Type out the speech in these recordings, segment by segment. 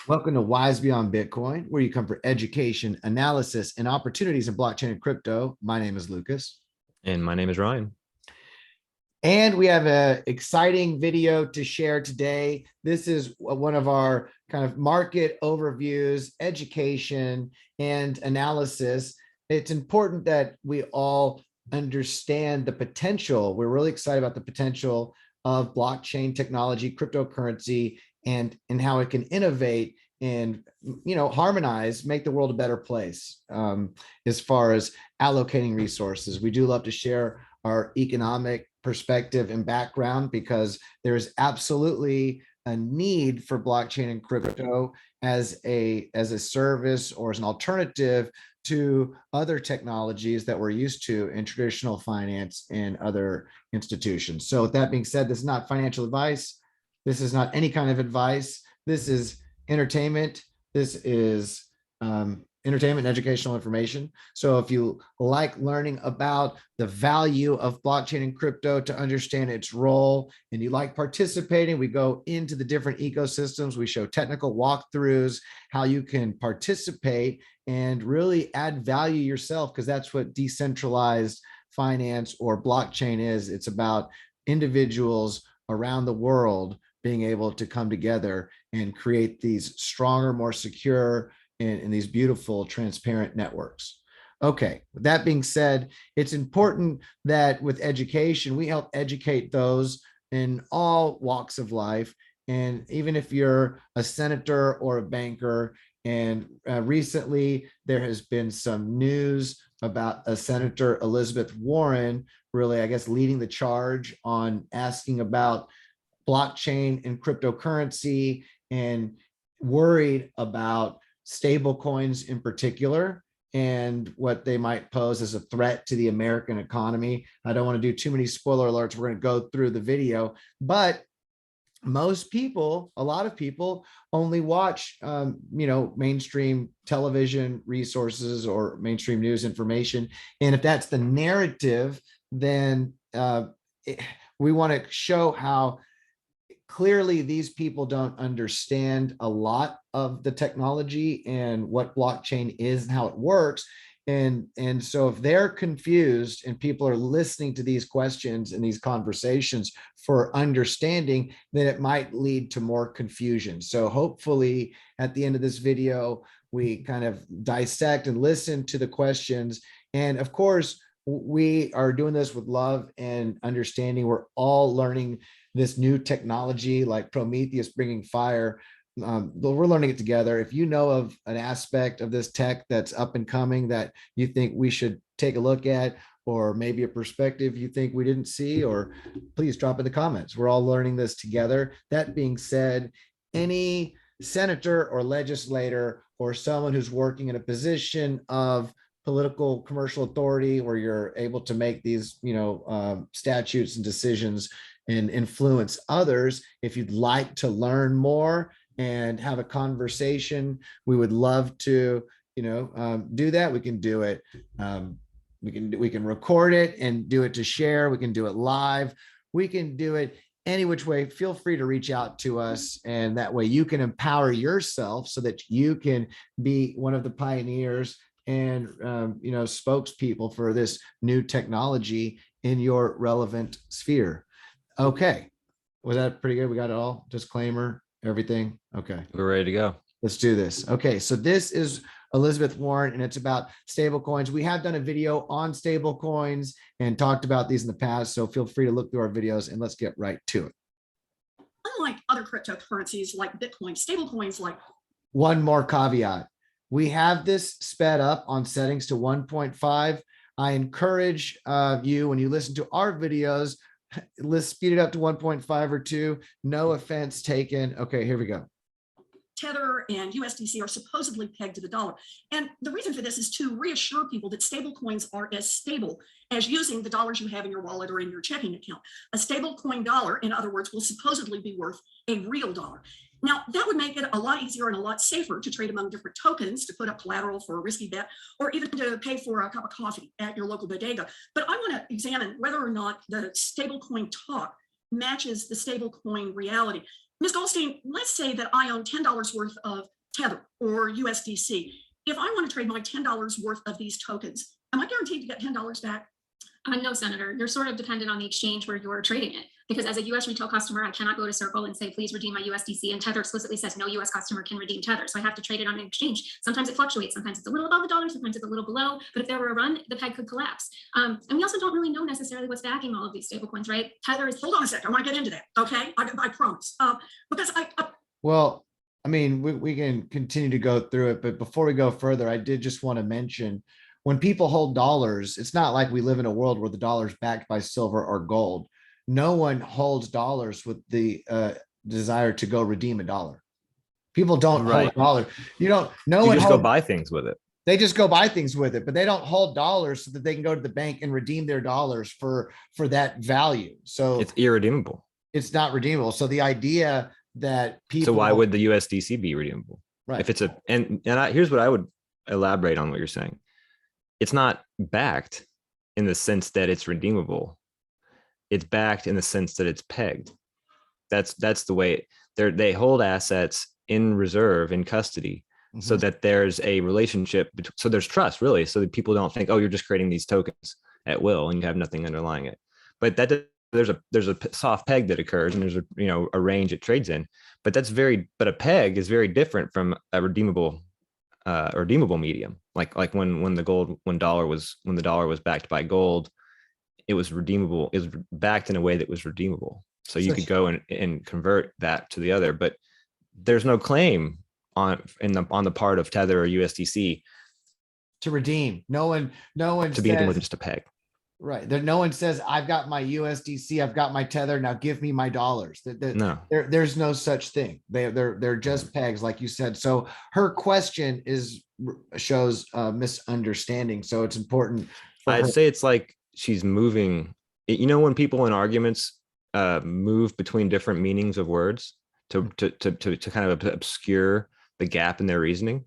Welcome to Wise Beyond Bitcoin, where you come for education, analysis, and opportunities in blockchain and crypto. My name is Lucas. And my name is Ryan. And we have an exciting video to share today. This is one of our kind of market overviews, education, and analysis. It's important that we all understand the potential. We're really excited about the potential of blockchain technology, cryptocurrency, and how it can innovate and harmonize, make the world a better place as far as allocating resources. We do love to share our economic perspective and background because there is absolutely a need for blockchain and crypto as a service or as an alternative to other technologies that we're used to in traditional finance and other institutions. So with that being said, this is not financial advice. This is not any kind of advice. This is entertainment. This is entertainment and educational information. So if you like learning about the value of blockchain and crypto to understand its role, and you like participating, we go into the different ecosystems. We show technical walkthroughs, how you can participate and really add value yourself, because that's what decentralized finance or blockchain is. It's about individuals around the world being able to come together and create these stronger, more secure, and these beautiful, transparent networks. Okay, with that being said, it's important that with education, we help educate those in all walks of life. And even if you're a senator or a banker, and recently there has been some news about a Senator Elizabeth Warren really, I guess, leading the charge on asking about blockchain and cryptocurrency and worried about stablecoins in particular and what they might pose as a threat to the American economy. I don't want to do too many spoiler alerts. We're going to go through the video, but most people, a lot of people only watch, mainstream television resources or mainstream news information. And if that's the narrative, then we want to show how clearly these people don't understand a lot of the technology and what blockchain is and how it works. And so if they're confused and people are listening to these questions and these conversations for understanding, then it might lead to more confusion. So hopefully at the end of this video, we kind of dissect and listen to the questions. And of course, we are doing this with love and understanding. We're all learning this new technology like Prometheus bringing fire. We're learning it together. If you know of an aspect of this tech that's up and coming that you think we should take a look at, or maybe a perspective you think we didn't see, or please drop in the comments. We're all learning this together. That being said, any senator or legislator or someone who's working in a position of political commercial authority where you're able to make these statutes and decisions and influence others, if you'd like to learn more and have a conversation, we would love to do that. We can do it. We can record it and do it to share. We can do it live. We can do it any which way. Feel free to reach out to us, and that way you can empower yourself so that you can be one of the pioneers and spokespeople for this new technology in your relevant sphere. Okay, was that pretty good? We got it all. Disclaimer, everything. Okay, we're ready to go. Let's do this. Okay, so this is Elizabeth Warren, and it's about stablecoins. We have done a video on stablecoins and talked about these in the past, so feel free to look through our videos and let's get right to it. Unlike other cryptocurrencies like Bitcoin, stablecoins like... One more caveat. We have this sped up on settings to 1.5. I encourage you, when you listen to our videos, let's speed it up to 1.5 or 2. No offense taken. Okay, here we go. Tether and USDC are supposedly pegged to the dollar. And the reason for this is to reassure people that stablecoins are as stable as using the dollars you have in your wallet or in your checking account. A stablecoin dollar, in other words, will supposedly be worth a real dollar. Now, that would make it a lot easier and a lot safer to trade among different tokens, to put up collateral for a risky bet, or even to pay for a cup of coffee at your local bodega. But I want to examine whether or not the stablecoin talk matches the stablecoin reality. Ms. Goldstein, let's say that I own $10 worth of Tether or USDC. If I want to trade my $10 worth of these tokens, am I guaranteed to get $10 back? No, Senator, you're sort of dependent on the exchange where you're trading it. Because as a US retail customer, I cannot go to Circle and say, please redeem my USDC. And Tether explicitly says no US customer can redeem Tether. So I have to trade it on an exchange. Sometimes it fluctuates. Sometimes it's a little above the dollar. Sometimes it's a little below. But if there were a run, the peg could collapse. And we also don't really know necessarily what's backing all of these stablecoins, right? Tether is. Hold on a second. I want to get into that. Okay. I promise. Because Well, I mean, we can continue to go through it, but before we go further, I did just want to mention, when people hold dollars, it's not like we live in a world where the dollar is backed by silver or gold. No one holds dollars with the desire to go redeem a dollar. People don't hold dollars. You don't. No one just go buy things with it. They just go buy things with it, but they don't hold dollars so that they can go to the bank and redeem their dollars for that value. So it's irredeemable. It's not redeemable. So the idea that people. So why would the USDC be redeemable? Right. If it's here's what I would elaborate on what you're saying. It's not backed in the sense that it's redeemable. It's backed in the sense that it's pegged. That's the way they hold assets in reserve, in custody, so that there's a relationship. So there's trust, really, so that people don't think, oh, you're just creating these tokens at will and you have nothing underlying it. But there's a soft peg that occurs, and there's a range it trades in. But a peg is very different from a redeemable medium. Like when the dollar was backed by gold, it was redeemable. It was backed in a way that was redeemable. So you could go and convert that to the other, but there's no claim on the part of Tether or USDC to redeem. No one to be anything with just a peg. Right. No one says, I've got my USDC, I've got my Tether, now give me my dollars. No. There's no such thing. They're just pegs, like you said. So her question shows misunderstanding. So it's important. I'd say it's like she's moving. When people in arguments move between different meanings of words to kind of obscure the gap in their reasoning.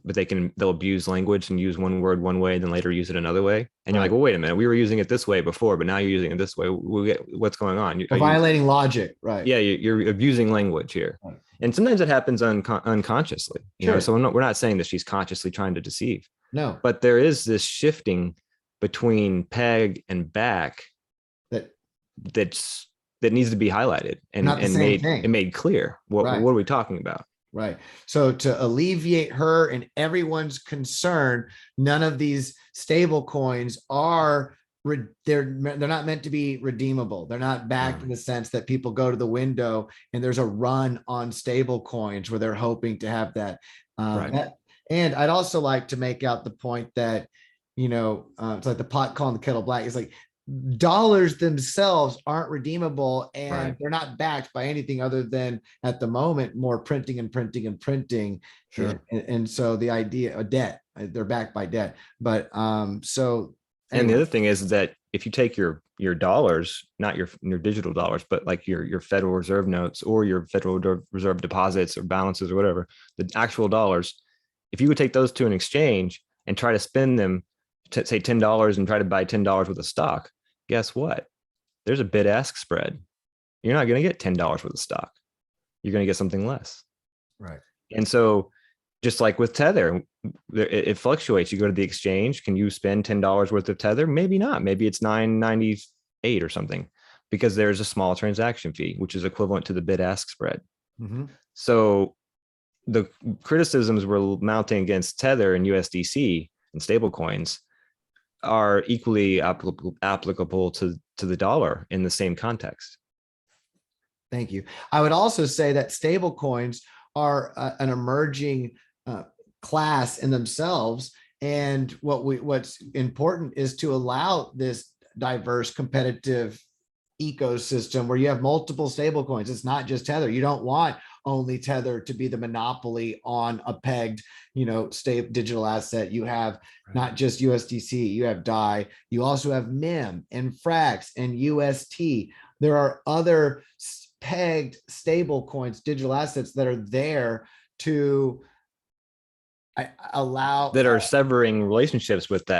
But they'll abuse language and use one word one way, then later use it another way. And you're like, well, wait a minute, we were using it this way before, but now you're using it this way. What's going on? You're violating logic, right? Yeah, you're abusing language here. Right. And sometimes it happens unconsciously. So we're not saying that she's consciously trying to deceive. No. But there is this shifting between peg and back that needs to be highlighted and made clear. What are we talking about? Right. So to alleviate her and everyone's concern, none of these stable coins they're not meant to be redeemable. They're not backed in the sense that people go to the window and there's a run on stable coins where they're hoping to have that. And I'd also like to make out the point that, it's like the pot calling the kettle black. It's like dollars themselves aren't redeemable, and they're not backed by anything other than, at the moment, more printing and printing and printing. Sure. And so the idea of debt, they're backed by debt. But so anyway. And the other thing is that if you take your dollars, not your digital dollars, but like your Federal Reserve notes or your Federal Reserve deposits or balances or whatever, the actual dollars, if you would take those to an exchange and try to spend them to say $10 and try to buy $10 worth of stock, guess what? There's a bid-ask spread. You're not going to get $10 worth of stock. You're going to get something less. Right. And so just like with Tether, it fluctuates. You go to the exchange. Can you spend $10 worth of Tether? Maybe not. Maybe it's $9.98 or something, because there's a small transaction fee, which is equivalent to the bid-ask spread. So the criticisms we're mounting against Tether and USDC and stablecoins are equally applicable to the dollar in the same context. Thank you. I would also say that stable coins are an emerging class in themselves. And what's important is to allow this diverse competitive ecosystem where you have multiple stable coins. It's not just Tether. You don't want only Tether to be the monopoly on a pegged, digital asset. You have not just USDC, you have DAI, you also have MIM and Frax and UST. There are other pegged stable coins, digital assets that are there to allow that are severing relationships with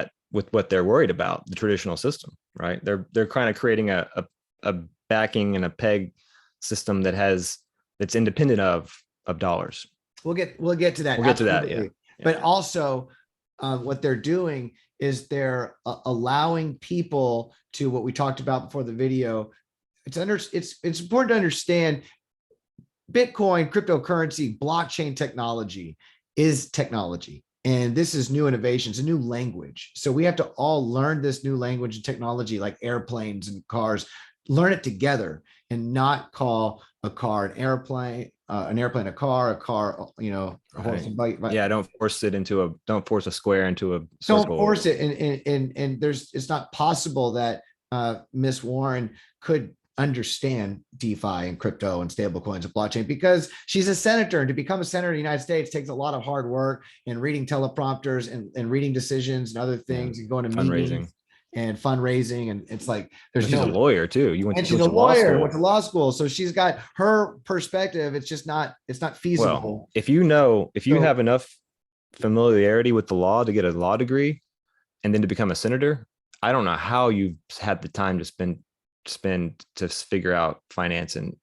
what they're worried about, the traditional system, right? They're kind of creating a backing and a peg system that that's independent of dollars. We'll get to that. We'll get to that. Yeah. Absolutely. But also what they're doing is they're allowing people to, what we talked about before the video. It's important to understand Bitcoin, cryptocurrency, blockchain technology is technology. And this is new innovations, a new language. So we have to all learn this new language and technology, like airplanes and cars, learn it together and not call a car an airplane, a car, a horse and bike. Yeah, don't force a square into a circle. Don't force it. And it's not possible that Miss Warren could understand DeFi and crypto and stablecoins and blockchain because she's a senator, and to become a senator in the United States takes a lot of hard work and reading teleprompters and reading decisions and other things and going to meetings and fundraising. And it's like, she's a lawyer too. She's a lawyer, went to law school. So she's got her perspective. It's not feasible. Well, if you have enough familiarity with the law to get a law degree and then to become a senator, I don't know how you've had the time to spend to figure out finance and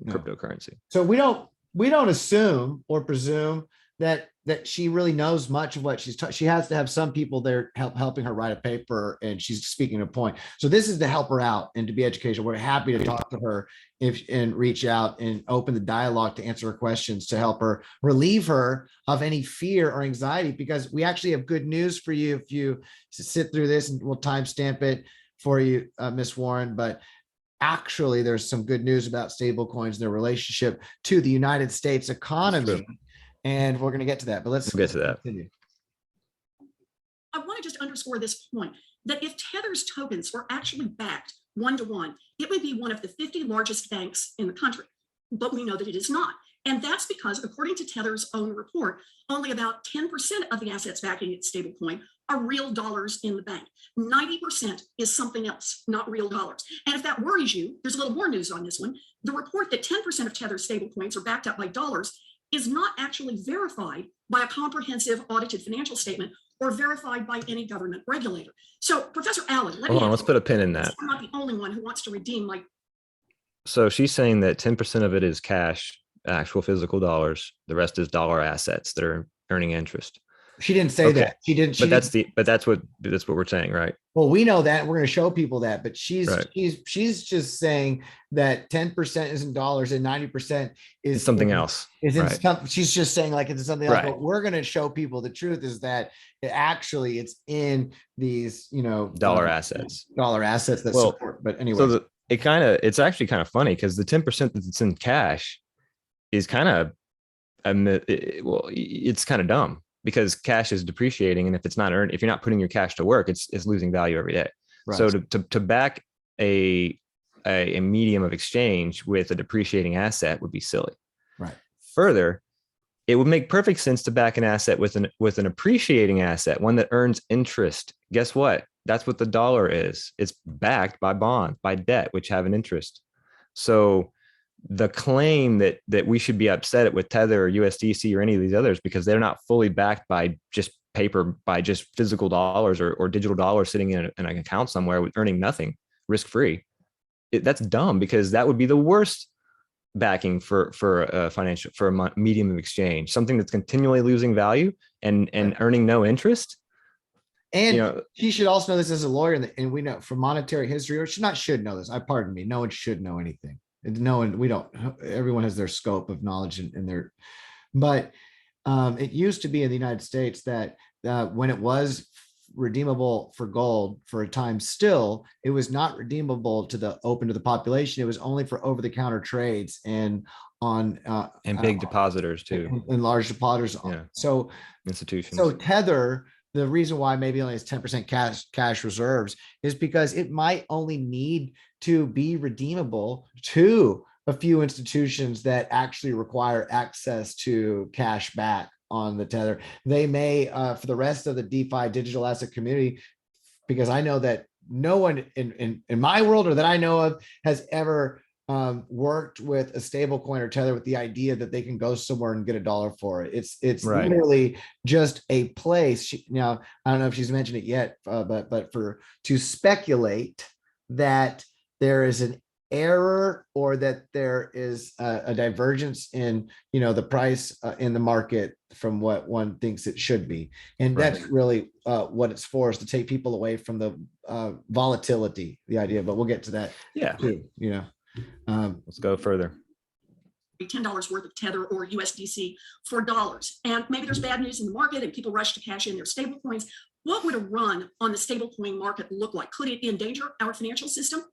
cryptocurrency. So we don't assume or presume that she really knows much of what she has to have some people there helping her write a paper, and she's speaking a point. So this is to help her out and to be educational. We're happy to talk to her and reach out and open the dialogue to answer her questions, to help her relieve her of any fear or anxiety, because we actually have good news for you if you sit through this, and we'll timestamp it for you, Ms. Warren. But actually, there's some good news about stablecoins and their relationship to the United States economy. And we're going to get to that, but let's get to that. Continue. I want to just underscore this point, that if Tether's tokens were actually backed 1-to-1, it would be one of the 50 largest banks in the country. But we know that it is not. And that's because, according to Tether's own report, only about 10% of the assets backing its stablecoin are real dollars in the bank. 90% is something else, not real dollars. And if that worries you, there's a little more news on this one. The report that 10% of Tether's stablecoins are backed up by dollars is not actually verified by a comprehensive audited financial statement or verified by any government regulator. So, Professor Allen, let's put a pin in that. I'm not the only one who wants to redeem my. So she's saying that 10% of it is cash, actual physical dollars. The rest is dollar assets that are earning interest. She didn't say that. She didn't. But that's what we're saying, right? Well, we know that. We're going to show people that. But she's just saying that 10% is in dollars and 90% is something else. She's just saying like it's something else. But we're going to show people the truth is that it's in these dollar assets. That support. But anyway, so it's actually kind of funny because the 10% that's in cash is kind of it's kind of dumb. Because cash is depreciating, and if it's not earned, if you're not putting your cash to work, it's losing value every day. Right. So to back a medium of exchange with a depreciating asset would be silly. Right. Further, it would make perfect sense to back an asset with an appreciating asset, one that earns interest. Guess what? That's what the dollar is. It's backed by bond, by debt, which have an interest. So the claim that we should be upset with Tether or USDC or any of these others because they're not fully backed by just paper, by just physical dollars or digital dollars sitting in an account somewhere with earning nothing, risk-free. That's dumb, because that would be the worst backing for a medium of exchange, something that's continually losing value and earning no interest. And she should also know this as a lawyer, and we know from monetary history, or should know this. Pardon me. No one should know anything. No, and we don't. Everyone has their scope of knowledge in their, but it used to be in the United States that when it was redeemable for gold for a time, still it was not redeemable to the population. It was only for over-the-counter trades and on and big depositors too, and large depositors. Yeah. So institutions. So Tether, the reason why maybe only has 10% cash reserves is because it might only need to be redeemable to a few institutions that actually require access to cash back on the Tether. They may, for the rest of the DeFi digital asset community, because I know that no one in my world or that I know of has ever worked with a stable coin or Tether with the idea that they can go somewhere and get $1 for it. It's right. Literally just a place. Now, I don't know if she's mentioned it yet, but to speculate that there is error or that there is a divergence in, the price in the market from what one thinks it should be. And Right. that's really what it's for, is to take people away from the volatility, the idea, but we'll get to that Yeah. too, Let's go further. $10 worth of Tether or USDC for dollars. And maybe there's bad news in the market and people rush to cash in their stable coins. What would a run on the stablecoin market look like? Could it endanger our financial system?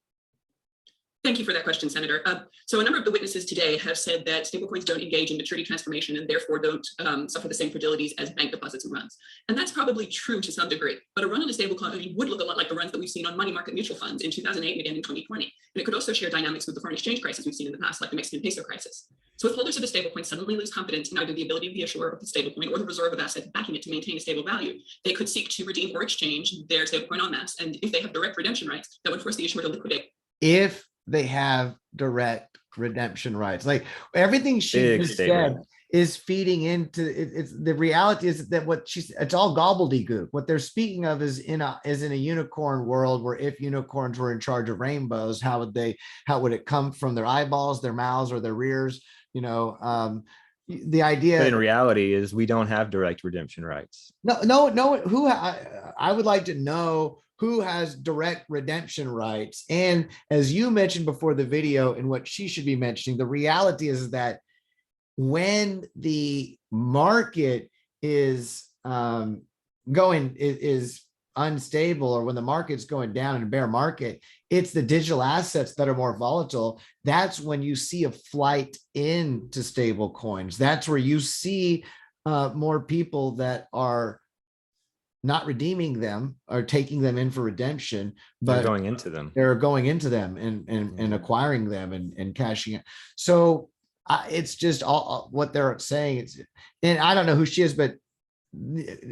Thank you for that question, Senator. So a number of the witnesses today have said that stablecoins don't engage in maturity transformation and therefore don't suffer the same fragilities as bank deposits and runs. And that's probably true to some degree, but a run on a stablecoin would look a lot like the runs that we've seen on money market mutual funds in 2008 and again in 2020. And it could also share dynamics with the foreign exchange crisis we've seen in the past, like the Mexican peso crisis. So if holders of a stablecoin suddenly lose confidence in either the ability of the issuer of the stablecoin or the reserve of assets backing it to maintain a stable value, they could seek to redeem or exchange their stablecoin en masse. And if they have direct redemption rights, that would force the issuer to liquidate. If they have direct redemption rights, like everything she Big just statement. said is feeding into it. It's the reality is that it's all gobbledygook. What they're speaking of is in a unicorn world, where if unicorns were in charge of rainbows, how would it come from their eyeballs, their mouths, or their rears? The idea, But in reality is we don't have direct redemption rights. no. I would like to know who has direct redemption rights. And as you mentioned before the video, and what she should be mentioning, the reality is that when the market is is unstable, or when the market's going down in a bear market, it's the digital assets that are more volatile. That's when you see a flight into stable coins. That's where you see more people that are not redeeming them or taking them in for redemption, but They're going into them. They're going into them and acquiring them and cashing it. So it's just all what they're saying. And I don't know who she is, but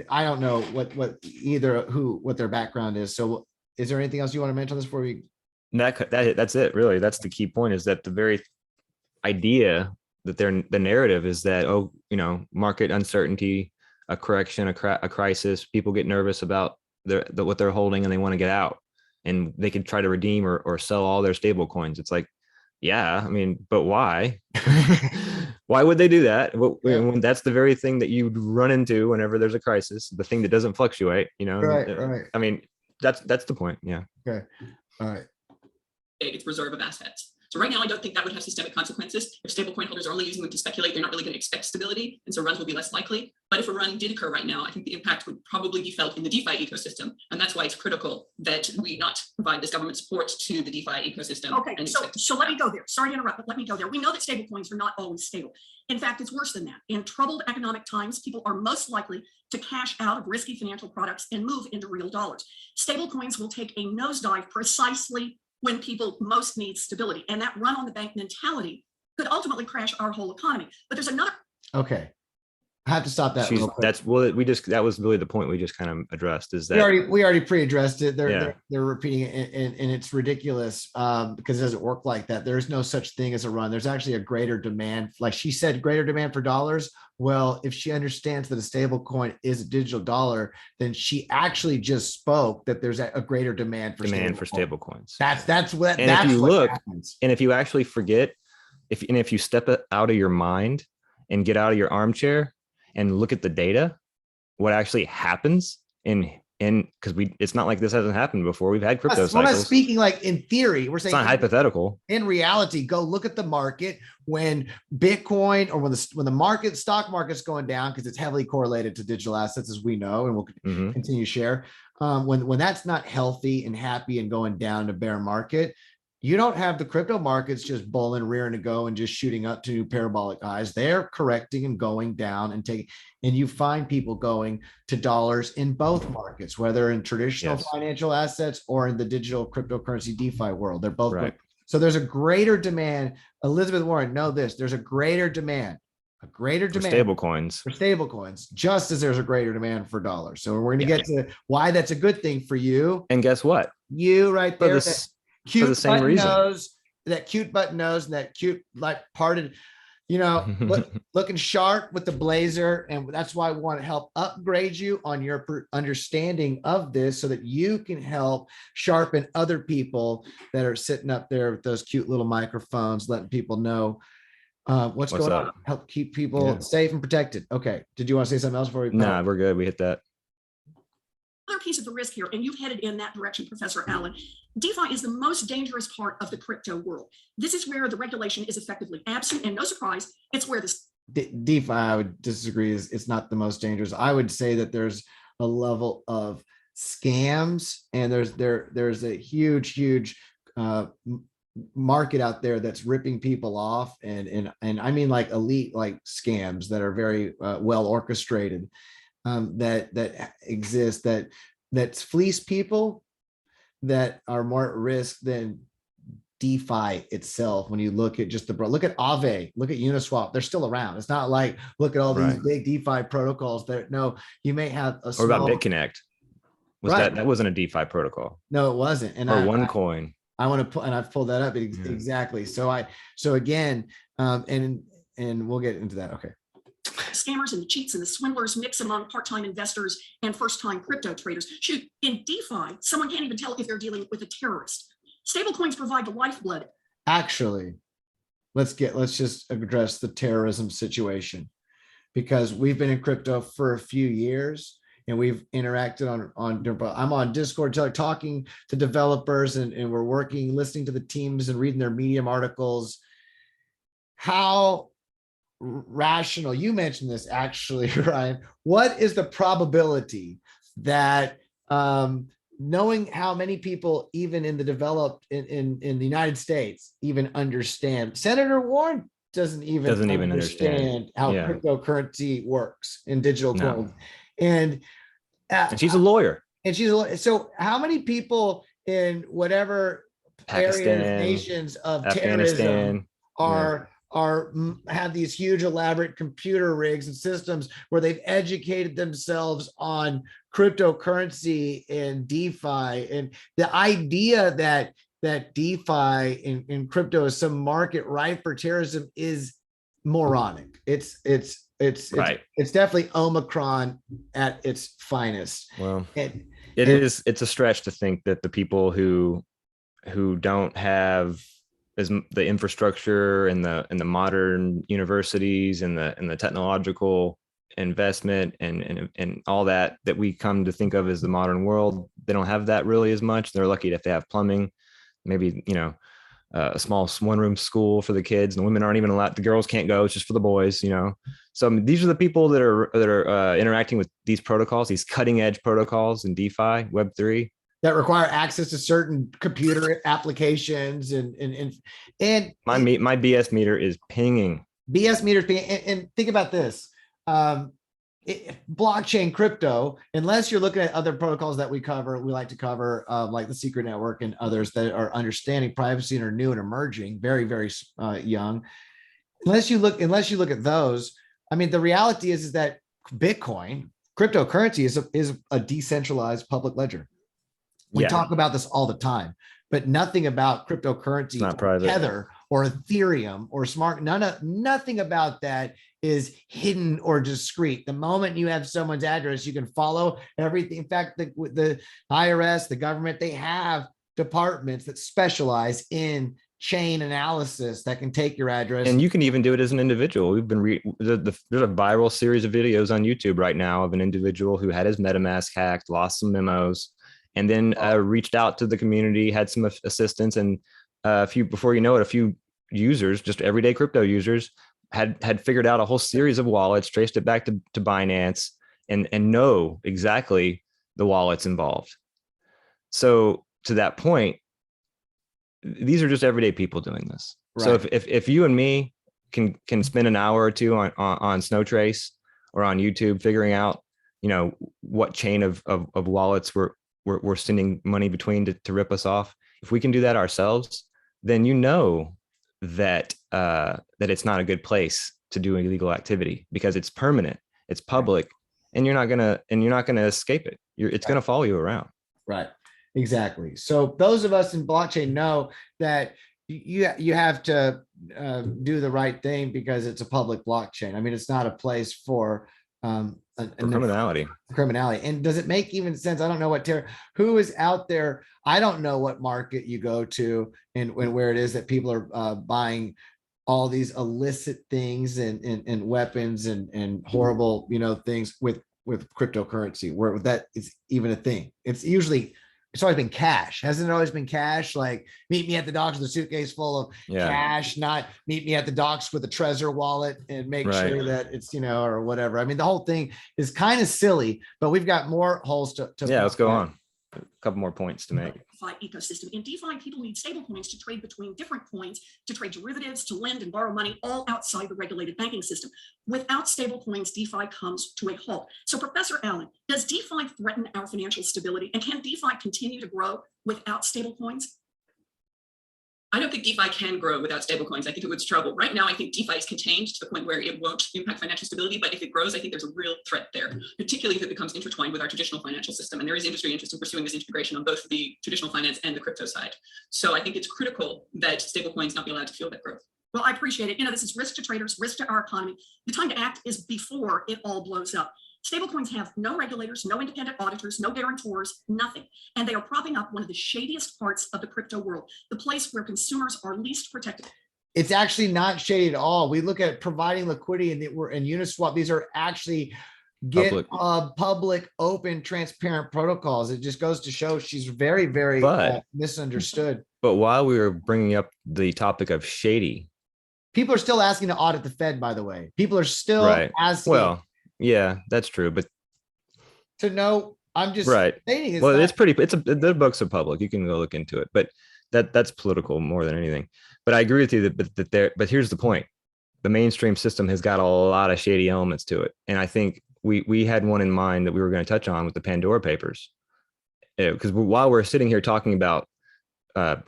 I don't know what their background is. So is there anything else you want to mention on this before we? That's it, really. That's the key point, is that the very idea that the narrative is that, market uncertainty, a correction, a crisis, people get nervous about what they're holding and they want to get out, and they could try to redeem or sell all their stable coins. It's like, yeah, but why? Why would they do that? When that's the very thing that you'd run into whenever there's a crisis, the thing that doesn't fluctuate, Right. That's the point. Yeah. Okay. All right. Its reserve of assets. So right now, I don't think that would have systemic consequences. If stablecoin holders are only using them to speculate, they're not really going to expect stability, and so runs will be less likely. But if a run did occur right now, I think the impact would probably be felt in the DeFi ecosystem, and that's why it's critical that we not provide this government support to the DeFi ecosystem. Okay, so let me go there. Sorry to interrupt, but let me go there. We know that stablecoins are not always stable. In fact, it's worse than that. In troubled economic times, people are most likely to cash out of risky financial products and move into real dollars. Stablecoins will take a nosedive precisely when people most need stability. And that run on the bank mentality could ultimately crash our whole economy. But there's another. Okay. I have to stop that. That was really the point we just kind of addressed, is that we already pre-addressed it. They're repeating it, and it's ridiculous because it doesn't work like that. There's no such thing as a run. There's actually a greater demand. Like she said, greater demand for dollars. Well, if she understands that a stable coin is a digital dollar, then she actually just spoke that there's a greater demand for stable coins. That's what. And that's if you what look, happens. and if you actually forget, if you step out of your mind and get out of your armchair and look at the data, what actually happens because it's not like this hasn't happened before. We've had crypto cycles. We're not speaking like in theory. We're saying it's not hypothetical. In reality, go look at the market when Bitcoin, or when the stock market's going down, because it's heavily correlated to digital assets, as we know, and we'll continue to share. When that's not healthy and happy and going down to bear market, you don't have the crypto markets just bowling, rearing to go and just shooting up to new parabolic highs. They're correcting and going down and you find people going to dollars in both markets, whether in traditional financial assets or in the digital cryptocurrency DeFi world. They're both right. So there's a greater demand. Elizabeth Warren, know this, there's a greater demand for stablecoins, just as there's a greater demand for dollars. So we're going to get to why that's a good thing for you. And guess what? You right there. For the same reason. That cute button nose and that cute parted looking sharp with the blazer. And that's why we want to help upgrade you on your understanding of this so that you can help sharpen other people that are sitting up there with those cute little microphones, letting people know what's going on, help keep people safe and protected. Okay. Did you want to say something else before we? Nah, we're good. We hit that. Another piece of the risk here, and you've headed in that direction, Professor Allen. DeFi is the most dangerous part of the crypto world. This is where the regulation is effectively absent, and no surprise, it's where this DeFi, I would disagree, it's not the most dangerous. I would say that there's a level of scams, and there's a huge market out there that's ripping people off, and I mean like elite like scams that are very well orchestrated, that exist, that fleece people, that are more at risk than DeFi itself. When you look at just look at Aave, look at Uniswap, they're still around. It's not like, look at all these big DeFi protocols that, no, you may have a small. Or about BitConnect. That wasn't a DeFi protocol. No, it wasn't. And OneCoin. I want to put, and I've pulled that up exactly. So again, and we'll get into that. Okay. Scammers and the cheats and the swindlers mix among part-time investors and first-time crypto traders. Shoot, in DeFi, someone can't even tell if they're dealing with a terrorist. Stablecoins provide the lifeblood. Actually, let's just address the terrorism situation, because we've been in crypto for a few years and we've interacted on I'm on Discord talking to developers, and we're working, listening to the teams and reading their Medium articles. How rational, you mentioned this actually, Ryan, what is the probability that knowing how many people even in the developed in the United States even understand, Senator Warren doesn't even understand how cryptocurrency works in digital coins, and she's a lawyer, so how many people in whatever Pakistan, areas, nations of Afghanistan terrorism have these huge elaborate computer rigs and systems where they've educated themselves on cryptocurrency and DeFi, and the idea that DeFi in crypto is some market ripe for terrorism is moronic. It's definitely Omicron at its finest. Well, it's a stretch to think that the people who don't have the infrastructure and the modern universities and the technological investment and all that we come to think of as the modern world, they don't have that really as much. They're lucky if they have plumbing, maybe, a small one-room school for the kids, and the women aren't even allowed, the girls can't go, it's just for the boys, So these are the people that are interacting with these protocols, these cutting edge protocols in DeFi, Web3, that require access to certain computer applications, and my BS meter is pinging. BS meters pinging, and think about this: blockchain crypto. Unless you're looking at other protocols that we like to cover, like the Secret Network and others that are understanding privacy and are new and emerging, very very young. Unless you look at those, I mean, the reality is that Bitcoin, cryptocurrency, is a decentralized public ledger. We talk about this all the time, but nothing about cryptocurrency, Tether or Ethereum or nothing about that is hidden or discreet. The moment you have someone's address, you can follow everything. In fact, the IRS, the government, they have departments that specialize in chain analysis that can take your address. And you can even do it as an individual. We've been there's a viral series of videos on YouTube right now of an individual who had his MetaMask hacked, lost some memos, and then reached out to the community, had some assistance, and before you know it, a few users, just everyday crypto users, had figured out a whole series of wallets, traced it back to Binance, and know exactly the wallets involved. So to that point, these are just everyday people doing this. Right. So if you and me can spend an hour or two on Snowtrace or on YouTube figuring out, what chain of wallets we're sending money between to rip us off, if we can do that ourselves, then that it's not a good place to do illegal activity, because it's permanent, it's public, and you're not gonna escape it. It's gonna follow you around. Right. Exactly. So those of us in blockchain know that you have to do the right thing because it's a public blockchain. I mean, it's not a place for criminality. And does it make even sense? I don't know who is out there. I don't know what market you go to and where it is that people are buying all these illicit things and weapons and horrible, things with cryptocurrency, where that is even a thing. It's always been cash. Hasn't it always been cash? Like, meet me at the docks with a suitcase full of cash, not meet me at the docks with a Trezor wallet and make sure that it's, or whatever. I mean, the whole thing is kind of silly, but we've got more holes to yeah, let's go on. A couple more points to make. DeFi ecosystem. In DeFi, people need stablecoins to trade between different coins, to trade derivatives, to lend and borrow money, all outside the regulated banking system. Without stablecoins, DeFi comes to a halt. So, Professor Allen, does DeFi threaten our financial stability, and can DeFi continue to grow without stablecoins? I don't think DeFi can grow without stablecoins. I think it would struggle. Right now, I think DeFi is contained to the point where it won't impact financial stability. But if it grows, I think there's a real threat there, particularly if it becomes intertwined with our traditional financial system. And there is industry interest in pursuing this integration on both the traditional finance and the crypto side. So I think it's critical that stablecoins not be allowed to fuel that growth. Well, I appreciate it. This is risk to traders, risk to our economy. The time to act is before it all blows up. Stablecoins have no regulators, no independent auditors, no guarantors, nothing. And they are propping up one of the shadiest parts of the crypto world, the place where consumers are least protected. It's actually not shady at all. We look at providing liquidity and Uniswap. These are actually public, open, transparent protocols. It just goes to show she's very, very misunderstood. But while we were bringing up the topic of shady, people are still asking to audit the Fed, by the way. People are still asking. Well, yeah, that's true. But to know, I'm just stating. The books are public. You can go look into it, but that's political more than anything. But I agree with you but here's the point. The mainstream system has got a lot of shady elements to it. And I think we had one in mind that we were going to touch on with the Pandora papers. Because while we're sitting here talking about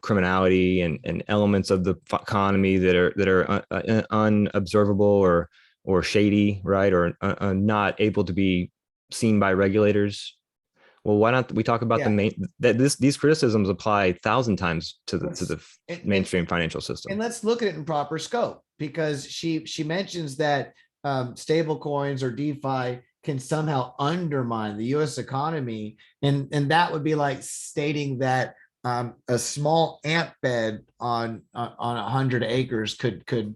criminality and elements of the economy that are unobservable or shady, right? Or not able to be seen by regulators. Well, why not we talk about these criticisms apply 1,000 times to the mainstream financial system. And let's look at it in proper scope, because she mentions that stable coins or DeFi can somehow undermine the US economy. And that would be like stating that a small ant bed on 100 acres could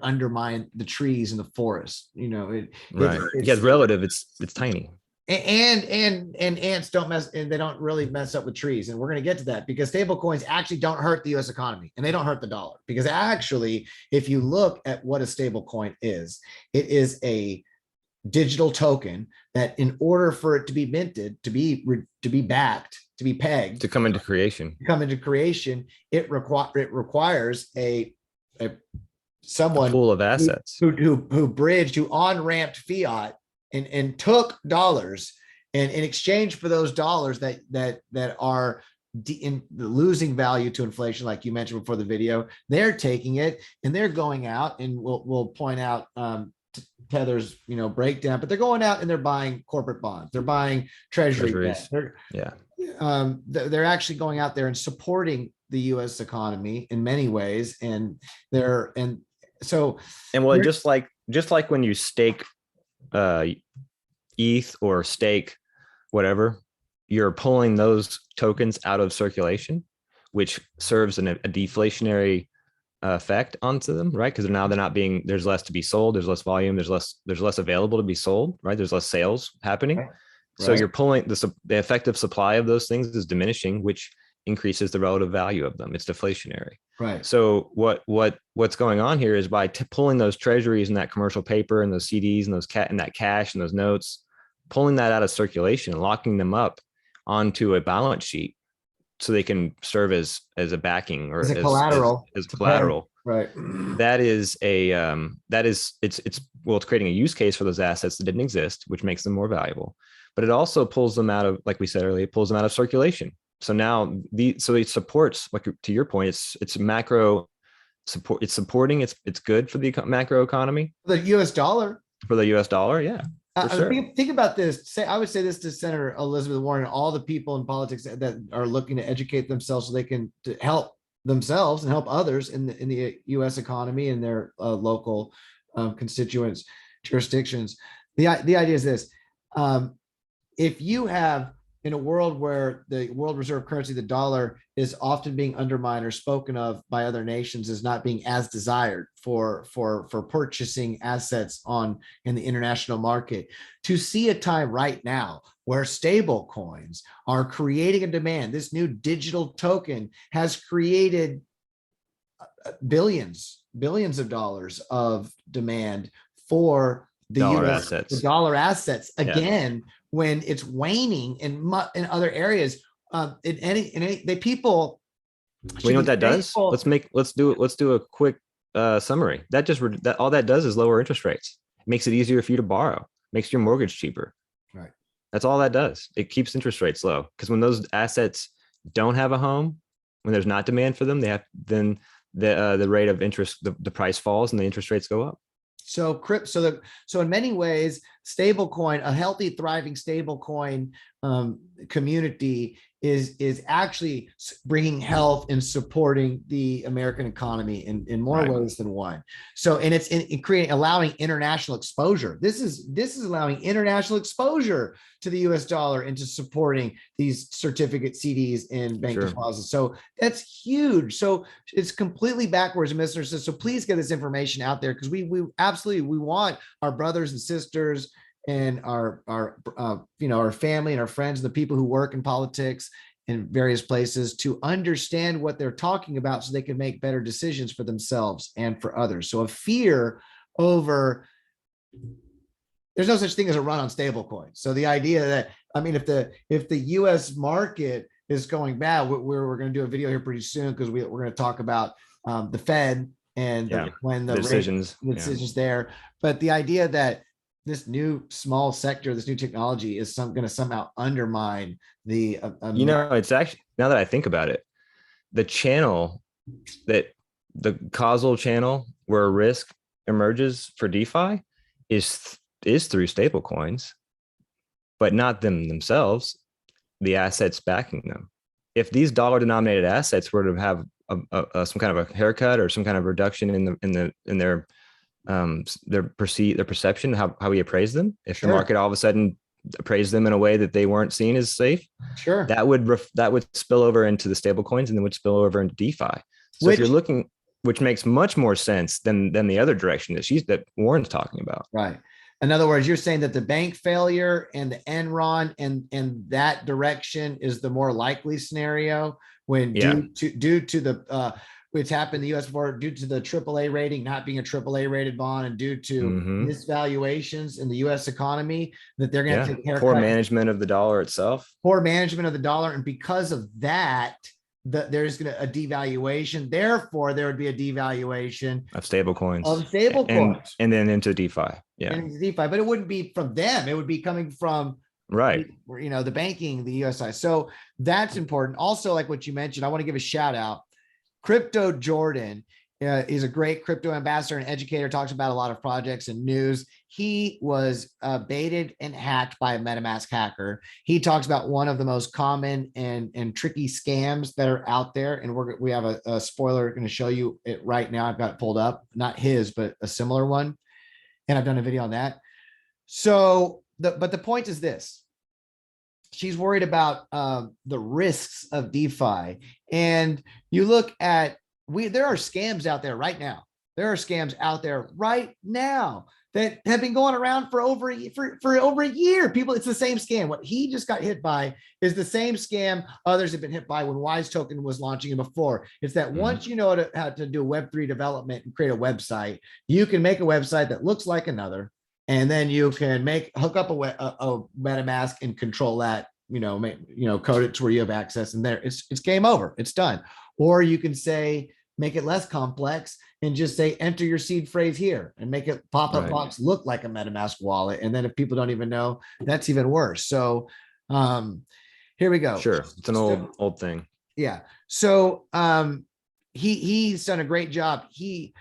undermine the trees in the forest. It's relative. It's tiny. And ants don't mess, and they don't really mess up with trees. And we're going to get to that, because stable coins actually don't hurt the US economy, and they don't hurt the dollar. Because actually, if you look at what a stable coin is, it is a digital token that, in order for it to be minted, to be backed, to be pegged, to come into creation, it requires someone pool of assets who bridged, who on-ramped fiat and took dollars, and in exchange for those dollars that are losing value to inflation, like you mentioned before the video, they're taking it and they're going out, and we'll point out Tether's breakdown, but they're going out and they're buying corporate bonds, they're buying treasuries. They're actually going out there and supporting the US economy in many ways, and just like when you stake ETH or stake whatever, you're pulling those tokens out of circulation, which serves a deflationary effect onto them, right? Because now they're not being, there's less to be sold, there's less volume, there's less available to be sold, right? There's less sales happening. Right. So you're pulling the effective supply of those things is diminishing, which increases the relative value of them. It's deflationary. Right. So what's going on here is by pulling those treasuries and that commercial paper and those CDs and that cash and those notes, pulling that out of circulation and locking them up onto a balance sheet, so they can serve as a backing or as collateral. As collateral. Right. It's creating a use case for those assets that didn't exist, which makes them more valuable. But it also pulls them out of, like we said earlier, it pulls them out of circulation. So now it supports, like to your point, it's macro support. It's supporting. It's good for the macro economy. The US dollar. For the US dollar, yeah. Sure. Think about this. I would say this to Senator Elizabeth Warren and all the people in politics that are looking to educate themselves so they can help themselves and help others in the U.S. economy and their local constituents, jurisdictions. The idea is this: if you have, in a world where the world reserve currency, the dollar, is often being undermined or spoken of by other nations as not being as desired for purchasing assets in the international market, to see a time right now where stable coins are creating a demand. This new digital token has created billions of dollars of demand for the Dollar US, assets. the dollar assets again, when it's waning in other areas. People. We know what that does. Let's do a quick summary. That all that does is lower interest rates. It makes it easier for you to borrow. Makes your mortgage cheaper. Right. That's all that does. It keeps interest rates low, because when those assets don't have a home, when there's not demand for them, then the rate of interest, the price falls and the interest rates go up. So in many ways, stablecoin, a healthy, thriving stablecoin community is actually bringing health and supporting the American economy in more ways than one. So, and it's in creating, allowing international exposure. This is allowing international exposure to the US dollar into supporting these certificate CDs and bank deposits. So that's huge. So it's completely backwards, Mr. So please get this information out there, because we absolutely want our brothers and sisters and our family and our friends and the people who work in politics in various places to understand what they're talking about, so they can make better decisions for themselves and for others. So a fear over, there's no such thing as a run on stablecoins. So the idea that, I mean, if the US market is going bad, we're going to do a video here pretty soon, because we're going to talk about the Fed and when the decisions there. But the idea that this new small sector, this new technology is going to somehow undermine the. It's actually, now that I think about it, the causal channel where risk emerges for DeFi is through stable coins, but not them themselves, the assets backing them. If these dollar denominated assets were to have some kind of a haircut or some kind of reduction in their perception, how we appraise them, if the market all of a sudden appraised them in a way that they weren't seen as safe, that would spill over into the stable coins, and then would spill over into DeFi. So if you're looking, which makes much more sense than the other direction that Warren's talking about. Right. In other words, you're saying that the bank failure and the Enron and that direction is the more likely scenario, when due to the which happened in the US before, due to the AAA rating not being a AAA rated bond, and due to misvaluations in the US economy, that they're going to take haircut. Poor management of the dollar itself. Poor management of the dollar. And because of that, there's going to a devaluation. Therefore, there would be a devaluation of stable coins. And then into DeFi. And into DeFi. But it wouldn't be from them. It would be coming from the banking, the USI. So that's important. Also, like what you mentioned, I want to give a shout out. Crypto Jordan is a great crypto ambassador and educator, talks about a lot of projects and news. He was baited and hacked by a MetaMask hacker. He talks about one of the most common and tricky scams that are out there. And we have a spoiler going to show you it right now. I've got it pulled up, not his, but a similar one. And I've done a video on that. So, but the point is this. She's worried about the risks of DeFi. And you look at, there are scams out there right now. There are scams out there right now that have been going around for over a year. People, it's the same scam. What he just got hit by is the same scam others have been hit by when Wise Token was launching it before. It's that once you know how to do Web3 development and create a website, you can make a website that looks like another. And then you can hook up a MetaMask and control that, code it to where you have access, and there it's game over. It's done. Or you can say, make it less complex and just say, enter your seed phrase here, and make it pop-up box look like a MetaMask wallet. And then if people don't even know, that's even worse. So here we go. Sure. It's an old thing. Yeah. So he's done a great job. He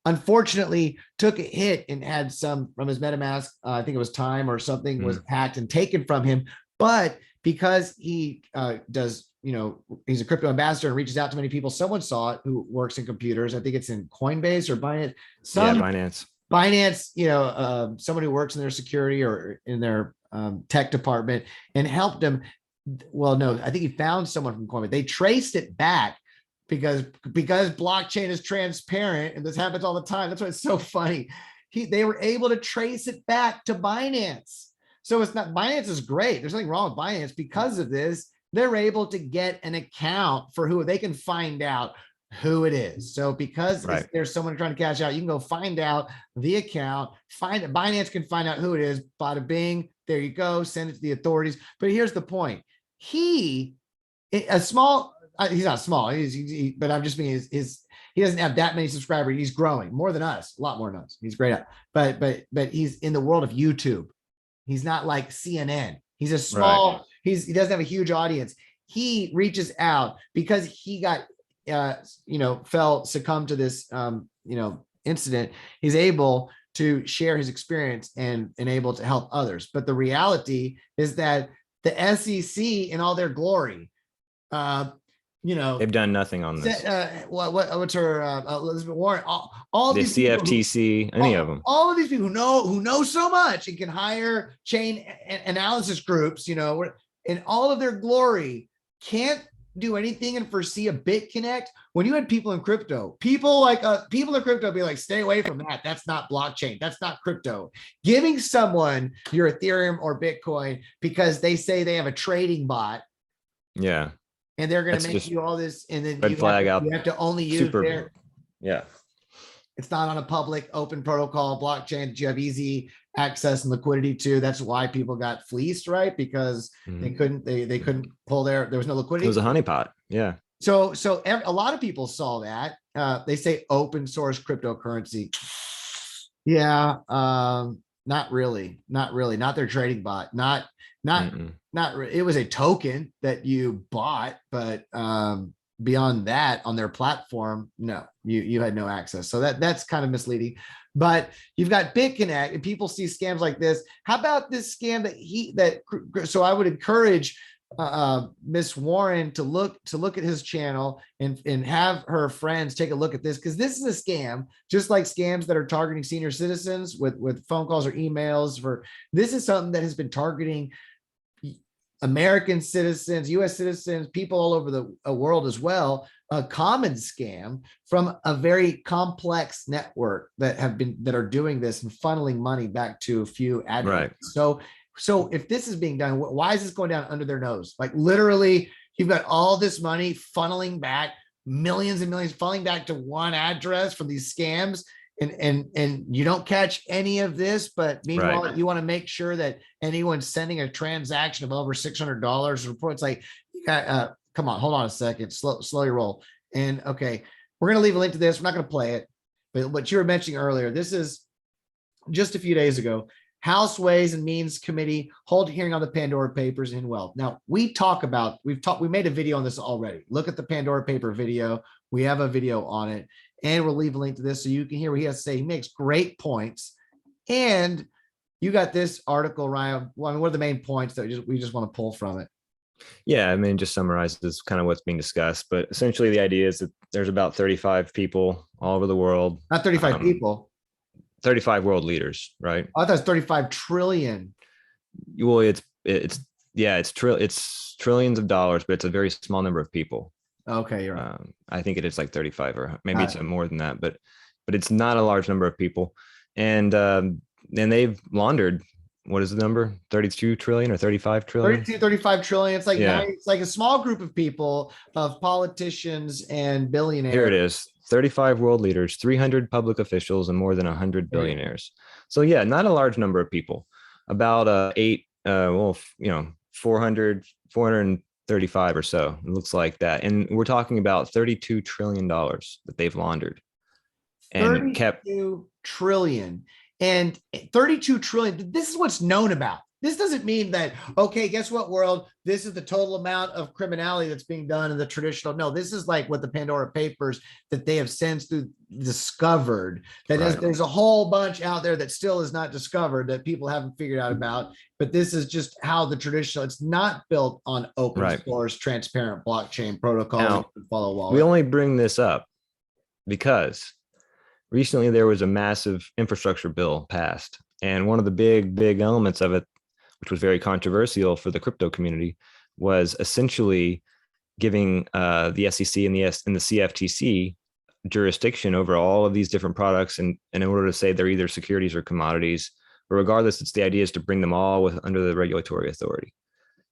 unfortunately took a hit and had some from his MetaMask. I think it was time or something was hacked and taken from him. But because he does he's a crypto ambassador and reaches out to many people. Someone saw it who works in computers. I think it's in Coinbase or Binance. Binance, someone who works in their security or in their tech department and helped him. Well, no, I think he found someone from Coinbase. They traced it back because blockchain is transparent, and this happens all the time. That's why it's so funny. They were able to trace it back to Binance. So it's not, Binance is great. There's nothing wrong with Binance. Because of this, they're able to get an account for who they can find out who it is. So because there's someone trying to cash out, you can go find out the account, Binance can find out who it is, bada bing, there you go, send it to the authorities. But here's the point. He's not small, but I'm just being he doesn't have that many subscribers. He's growing more than us, a lot more than us. He's great at, but he's in the world of YouTube. He's not like CNN. He's a small, he doesn't have a huge audience. He reaches out because he got, succumbed to this, incident. He's able to share his experience and able to help others. But the reality is that the SEC in all their glory, they've done nothing on this. What's her Elizabeth Warren? All the these CFTC, any of them. All of these people who know so much and can hire chain analysis groups, in all of their glory, can't do anything and foresee a BitConnect. When you had people in crypto, people in crypto be like, stay away from that. That's not blockchain. That's not crypto. Giving someone your Ethereum or Bitcoin because they say they have a trading bot. Yeah. And they're going to make you all this, and then you have to only use their. Yeah. It's not on a public open protocol blockchain that you have easy access and liquidity to. That's why people got fleeced, right? Because they couldn't pull there was no liquidity. It was a honeypot. Yeah. So a lot of people saw that. They say open source cryptocurrency. Yeah. Not really. Not their trading bot. Not it was a token that you bought, but beyond that, on their platform, no, you had no access. So that's kind of misleading. But you've got BitConnect, and people see scams like this. How about this scam so I would encourage Miss Warren to look at his channel and have her friends take a look at this, because this is a scam, just like scams that are targeting senior citizens with phone calls or emails. This is something that has been targeting American citizens, US citizens, people all over the world as well. A common scam from a very complex network that are doing this and funneling money back to a few advocates. Right. So if this is being done, why is this going down under their nose? Like, literally, you've got all this money funneling back, millions and millions funneling back to one address from these scams. And you don't catch any of this, but meanwhile, you want to make sure that anyone sending a transaction of over $600 reports, like, you got, come on, hold on a second, slow your roll. And okay, we're going to leave a link to this. We're not going to play it, but what you were mentioning earlier, this is just a few days ago. House Ways and Means Committee hold hearing on the Pandora Papers in wealth. Now we made a video on this already. Look at the Pandora paper video. We have a video on it, and we'll leave a link to this so you can hear what he has to say. He makes great points. And you got this article, Ryan. What are the main points that we just want to pull from it? Yeah, I mean, just summarizes kind of what's being discussed. But essentially, the idea is that there's about 35 people all over the world. Not 35 people. 35 world leaders, right? I thought it was 35 trillion. Well, it's trillions of dollars, but it's a very small number of people. Okay, you're right. I think it is like 35, or maybe it's more than that, but it's not a large number of people. And they've laundered, what is the number? 32 trillion or 35 trillion? 35 trillion. It's like, it's like a small group of people, of politicians and billionaires. Here it is. 35 world leaders, 300 public officials, and more than 100 billionaires. So yeah, not a large number of people. About 435 or so. It looks like that. And we're talking about $32 trillion that they've laundered. And 32 trillion. And 32 trillion, this is what's known about. This doesn't mean that, okay, guess what, world? This is the total amount of criminality that's being done in the traditional. No, this is like what the Pandora Papers that they have since discovered that there's a whole bunch out there that still is not discovered that people haven't figured out about. But this is just how the traditional, it's not built on open source, transparent blockchain protocol. Now, follow wallet. we only bring this up because recently there was a massive infrastructure bill passed. And one of the big elements of it, which was very controversial for the crypto community, was essentially giving the SEC and the CFTC jurisdiction over all of these different products, and in order to say they're either securities or commodities, but regardless, it's the idea is to bring them all under the regulatory authority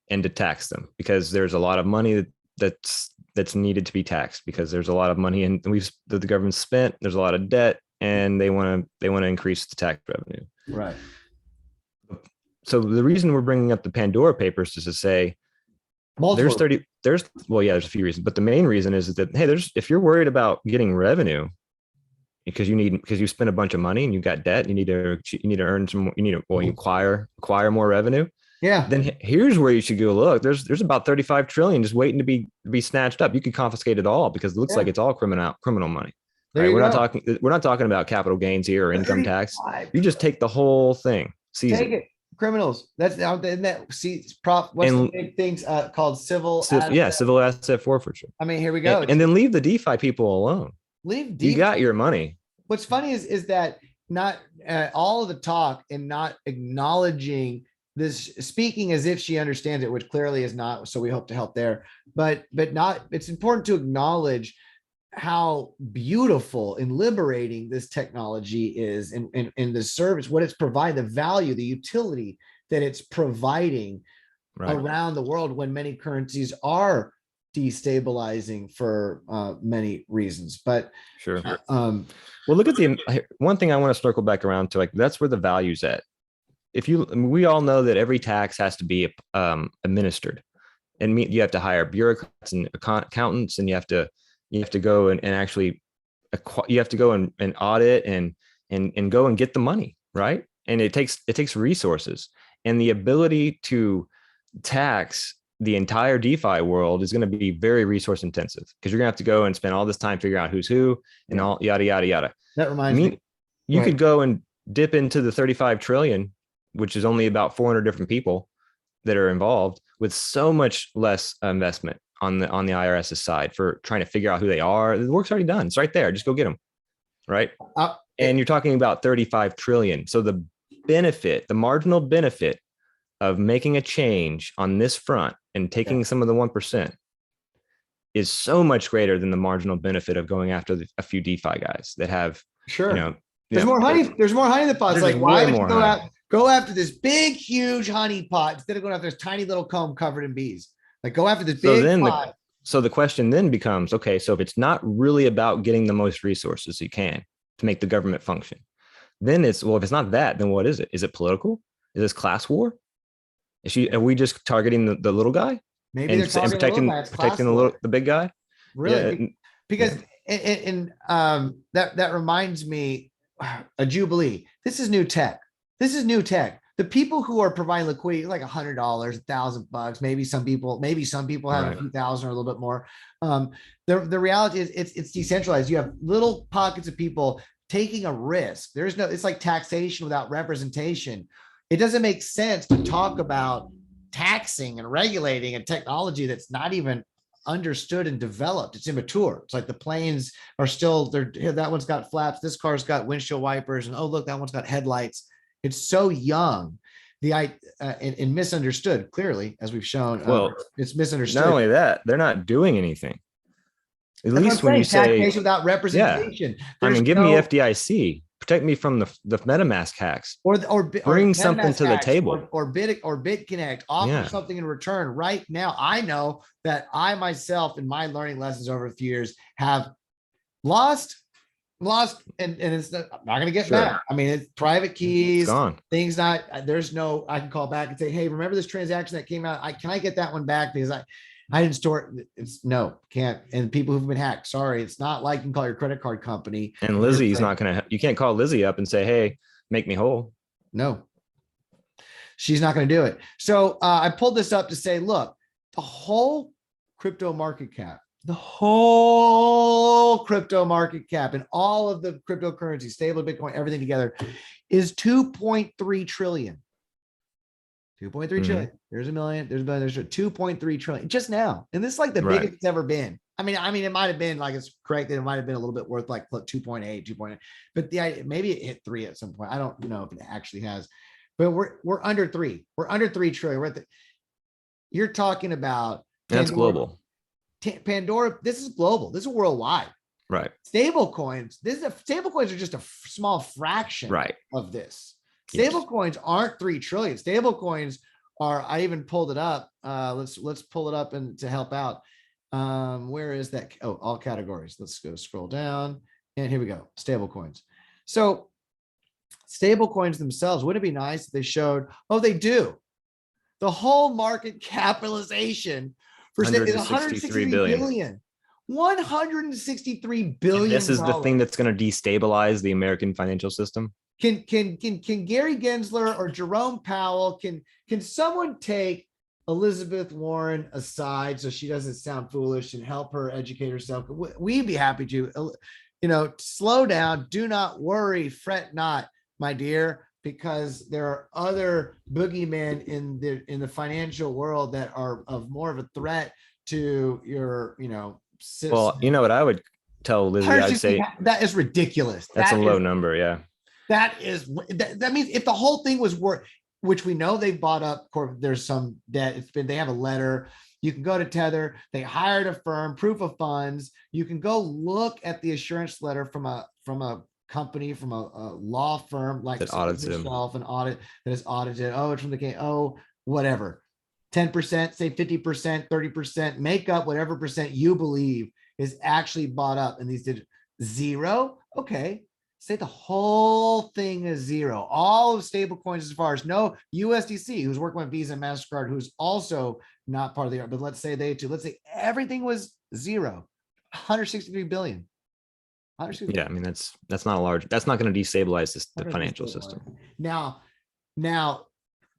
and to tax them, because there's a lot of money that's needed to be taxed, because there's a lot of money that the government spent, there's a lot of debt, and they want to increase the tax revenue. Right. So the reason we're bringing up the Pandora Papers is to say there's a few reasons, but the main reason is that, hey, if you're worried about getting revenue because you spent a bunch of money and you've got debt, you need to earn some, acquire more revenue. Yeah. Then here's where you should go look. There's about 35 trillion just waiting to be snatched up. You could confiscate it all because it looks like it's all criminal money. Right? We're not talking about capital gains here or income tax. You just take the whole thing. Take it. Criminals. That's what's the big things called civil asset forfeiture. I mean, here we go. And then leave the DeFi people alone. You got your money. What's funny is that not all of the talk and not acknowledging this, speaking as if she understands it, which clearly is not. So we hope to help there, but not. It's important to acknowledge how beautiful and liberating this technology is, and the service, what it's providing, the value, the utility that it's providing around the world, when many currencies are destabilizing for many reasons. But sure. Well, look at one thing I want to circle back around to, like, that's where the value's at. We all know that every tax has to be administered, and you have to hire bureaucrats and accountants, and you have to go and actually, you have to go and audit and go and get the money, right? And it takes resources, and the ability to tax the entire DeFi world is going to be very resource intensive, because you're going to have to go and spend all this time figuring out who's who and all yada, yada, yada. That reminds me. You could go and dip into the 35 trillion, which is only about 400 different people that are involved, with so much less investment on the IRS's side for trying to figure out who they are. The work's already done. It's right there. Just go get them. Right. And you're talking about 35 trillion. So the marginal benefit of making a change on this front and taking some of the 1% is so much greater than the marginal benefit of going after a few DeFi guys that have, there's more honey. There's more honey in the pot. It's like, why would you go after this big, huge honey pot instead of going after this tiny little comb covered in bees? Like, go after this big pot. So the question then becomes, okay, so if it's not really about getting the most resources you can to make the government function, then if it's not that, then what is it? Is it political? Is this class war? Are we just targeting the little guy? Maybe they're targeting the big guy? Really? Yeah. Because that reminds me, a Jubilee. This is new tech. The people who are providing liquidity, like $100, $1,000, maybe some people have a few thousand or a little bit more. The reality is it's decentralized. You have little pockets of people taking a risk. It's like taxation without representation. It doesn't make sense to talk about taxing and regulating a technology that's not even understood and developed. It's immature. It's like the planes are still there. That one's got flaps. This car's got windshield wipers, and oh look, that one's got headlights. It's so young, and misunderstood. Clearly, as we've shown, it's misunderstood. Not only that, they're not doing anything. At least when you say taxation without representation. Yeah. Give me FDIC, protect me from the MetaMask hacks, or bring something to the table, or BitConnect, offer something in return. Right now, I know that I myself, in my learning lessons over the years, have lost, and it's not going to get back. I mean, it's private keys, things not. There's no. I can call back and say, hey, remember this transaction that came out? Can I get that one back because I didn't store it. It's can't. And people who've been hacked, sorry, it's not like you can call your credit card company. And Lizzie's not going to, you can't call Lizzie up and say, hey, make me whole. No. She's not going to do it. So I pulled this up to say, look, the whole crypto market cap, and all of the cryptocurrency, stable Bitcoin, everything together is 2.3 trillion. 2.3 trillion. There's a million. There's a billion. There's 2.3 trillion just now. And this is like the biggest it's ever been. I mean, it might have been like, it's correct that it might have been a little bit worth like 2.8, 2.8, but maybe it hit 3 at some point. I don't know if it actually has, but we're under 3. We're under 3 trillion. We're at you're talking about That's global. Pandora. This is global. This is worldwide. Right. Stable coins. Stable coins are just a small fraction of this. Stable coins aren't 3 trillion. Stable coins are, I even pulled it up. Let's pull it up and to help out. Where is that? Oh, all categories. Let's go scroll down. And here we go. Stable coins. So stable coins themselves, wouldn't it be nice if they showed, oh, they do. The whole market capitalization for is 163 billion. 163 billion. And this is the thing that's going to destabilize the American financial system. Can Gary Gensler or Jerome Powell, can someone take Elizabeth Warren aside so she doesn't sound foolish and help her educate herself? We'd be happy to, slow down, do not worry, fret not, my dear, because there are other boogeymen in the financial world that are of more of a threat to your, system. Well, you know what I would tell Lizzie, I'd say that is ridiculous. That's a low number. Yeah. That means if the whole thing was worth, which we know they bought up, there's some debt. They have a letter. You can go to Tether. They hired a firm, proof of funds. You can go look at the assurance letter from a company, from a law firm like that audits them. An audit that is audited. Oh, it's from the whatever. 10%, say 50%, 30%, make up whatever percent you believe is actually bought up. And these did 0. Okay. Say the whole thing is 0. All of stable coins, as far as no USDC, who's working with Visa and MasterCard, who's also not part of the, but let's say let's say everything was 0, 163 billion. Yeah, I mean, that's not a large, that's not going to destabilize the financial system. Now,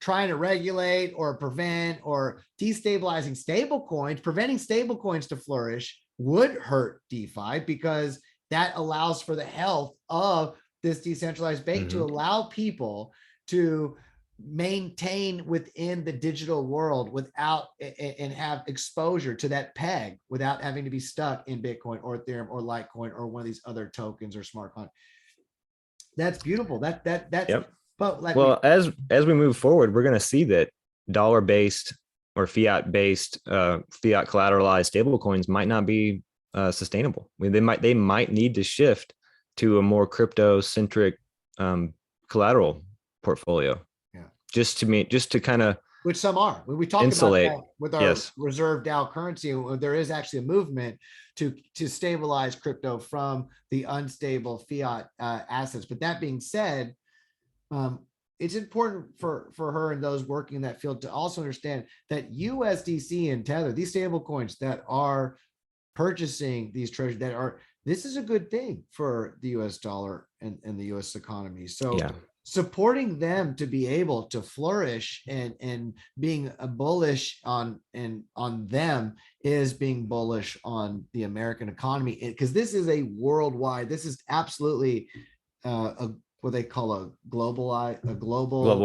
trying to regulate or prevent or destabilizing stable coins, preventing stable coins to flourish would hurt DeFi, because that allows for the health of this decentralized bank to allow people to maintain within the digital world without and have exposure to that peg without having to be stuck in Bitcoin or Ethereum or Litecoin or one of these other tokens or smart contracts. That's beautiful. That's yep. But well, as we move forward, we're going to see that dollar-based or fiat-based, fiat collateralized stablecoins might not be sustainable. I mean, they might need to shift to a more crypto-centric collateral portfolio. Yeah, just to kind of, which some are. We talked insulate about that with our reserve DAO currency. There is actually a movement to stabilize crypto from the unstable fiat assets. But that being said, it's important for her and those working in that field to also understand that USDC and Tether, these stable coins that are purchasing these treasuries, this is a good thing for the US dollar and the US economy. So supporting them to be able to flourish and being bullish on them is being bullish on the American economy, because this is a worldwide, this is absolutely what they call a global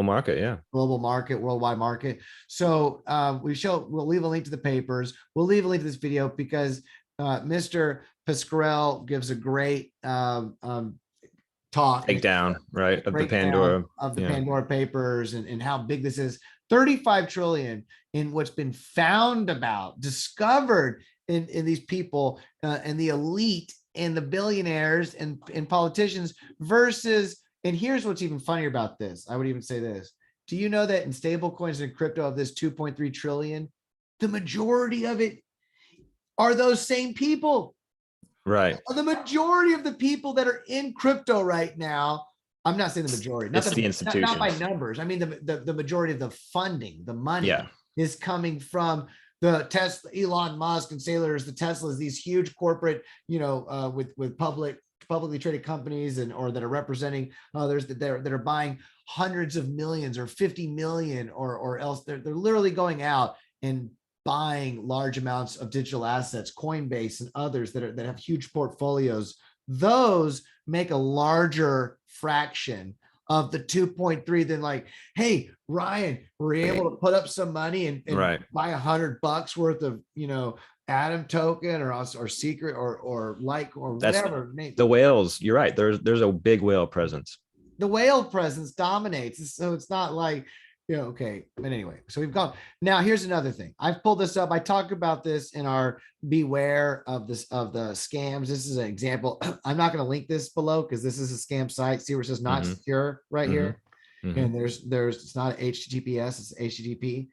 market. Yeah. Global market, worldwide market. So we'll leave a link to the papers. We'll leave a link to this video because Mr. Pasquarel gives a great talk. Takedown, right, of the Pandora. Of the Pandora papers and how big this is. 35 trillion in what's been discovered in these people and the elite and the billionaires and politicians versus, and here's what's even funnier about this. I would even say this. Do you know that in stable coins and crypto of this 2.3 trillion, the majority of it are those same people? Right. The majority of the people that are in crypto right now, I'm not saying the majority, not the institutions. Not by numbers. I mean, the majority of the funding, the money is coming from the Tesla, Elon Musk and sailors, the Teslas, these huge corporate, with public publicly traded companies or that are representing others that are buying hundreds of millions or 50 million or else they're literally going out and buying large amounts of digital assets, Coinbase and others that have huge portfolios. Those make a larger fraction of the 2.3 than like, hey, Ryan, we're able to put up some money and buy $100 worth of, Atom token or secret or like, or whatever. The whales. You're right. There's a big whale presence. The whale presence dominates. So it's not like, okay. But anyway, so we've gone. Now here's another thing. I've pulled this up. I talk about this in our beware of the scams. This is an example. I'm not going to link this below because this is a scam site. See where it says not secure right here. And it's not HTTPS, it's HTTP.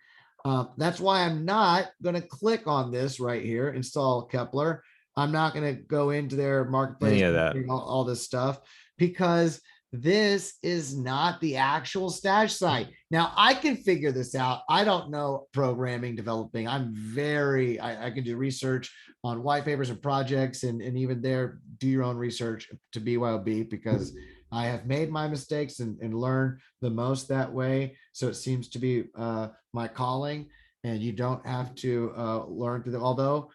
That's why I'm not going to click on this right here, install Kepler. I'm not going to go into their marketplace, all this stuff, because this is not the actual stash site. Now I can figure this out. I don't know programming, developing. I can do research on white papers and projects and even there, do your own research to BYOB, because I have made my mistakes and learned the most that way. So it seems to be my calling, and you don't have to learn through them. Although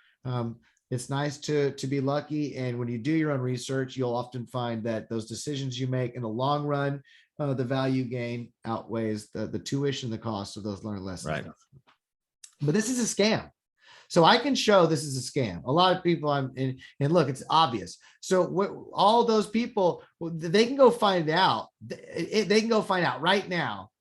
it's nice to be lucky. And when you do your own research, you'll often find that those decisions you make in the long run, the value gain outweighs the tuition, the cost of those learned lessons. Right. But this is a scam. So I can show this is a scam. A lot of people and look, it's obvious. So all those people, they can go find out. They can go find out right now.